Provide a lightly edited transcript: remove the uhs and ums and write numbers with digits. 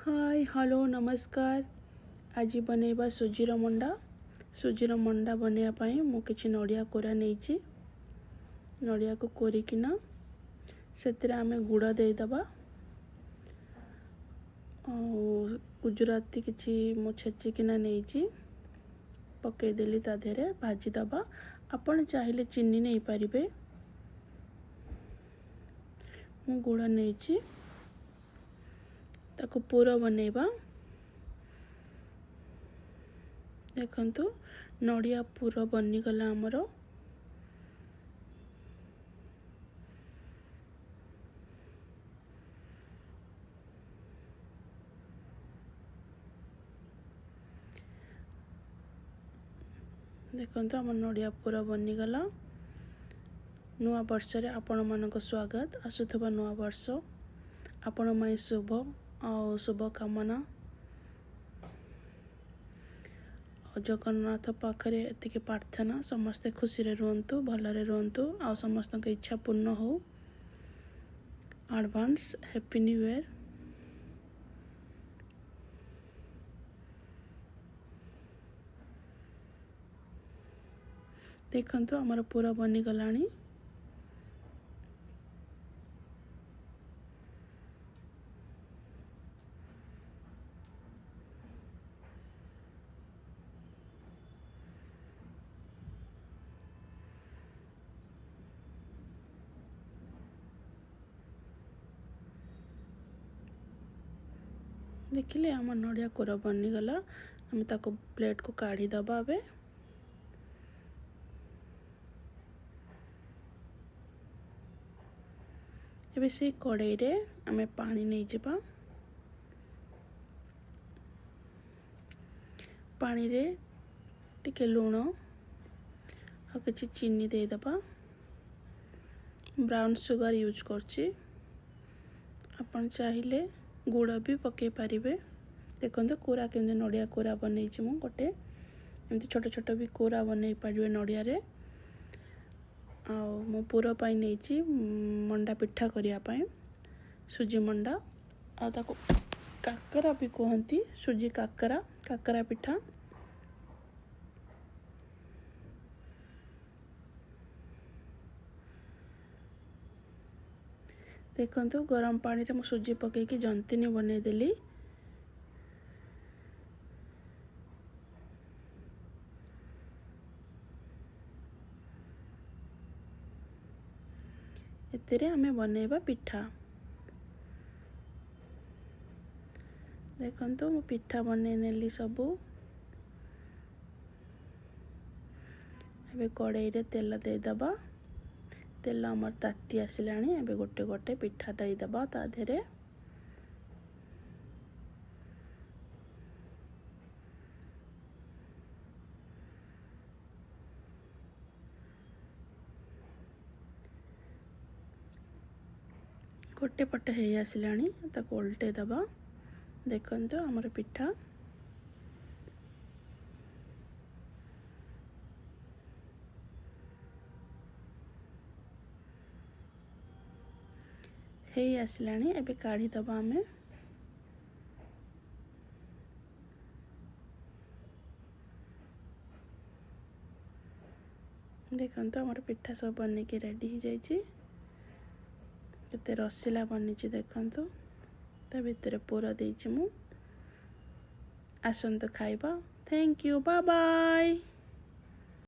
Hi hello नमस्कार। आज बनैबा सुजीर मंडा बनैया मु किछि नड़िया कोरा नहीं नड़िया को कोरिकिना से आमे गुड़ देदबा गुजराती किछि मु छेचिकिना नहीं पकईदेली ता देहरे भाजीदबा। आपण चाहिए चीनी नहीं पारिबे। मु गुड़ नहीं ताको पूरा बनैबा। देखंतु नड़िया पूरा बनीगला आमर। देखंतु आम नड़िया पूरा बनीगला। नुआ वर्ष रे आपण मानक स्वागत। आसुथबा नुआ वर्ष आपण माई शुभ और शुभ कामना। जगन्नाथ पाखरे एतिके प्रार्थना समस्ते खुशी रे रुहंतु, भलरे रुहंतु आ समस्त के इच्छा पूर्ण हो। Advance happy new year. देखंतु हमर पूरा बनी गलानी। देखिले आम नड़िया कोरा बनीगला। आम ताको प्लेट को काढ़ी दबा। एबे से कड़ाई रे आमे पानी नहीं जबा। पानी रे टिके लूण आ किछि चीनी दे दबा। ब्राउन सुगर यूज करछि। अपन चाहिए गुड़ भी पकई पारिबे। देखो कोरा केमती नड़िया कोरा बनई मु गोटे एमती छोट छोट भी कोरा बनई पारे नड़िया रे। मु पूरा पाई नहीं मंडा पिठा करिया पाए सुजी मंडा आ ताको काकरा भी कहती। सुजी काकरा पिठा। देखंतु गरम पानी रे मु सुजी पकईकी जंतिनी बनै देली। एतिरे आमे बनैबा पिठा। देखंतु मु पिठा बनै नेली सबू। एबे कड़ाई रे तेल दे दबा। तेल आमर ताती आसिलानी। एबे गोटे गोटे पिठा दे दबा ता देहरे। गोटे पटे हे आसिलानी ताको उल्टे दबा। देखंतु आमर पिठा हे आसिलानी। एबे काढ़ी दबा आमे। देखंतु आमर पिठा सब बने के रेडी हो जाइए। केते रसीला बनी देखंतु। ता भितर पूरा देइछि मु। आसंतु खाइबा। Thank you. Bye bye.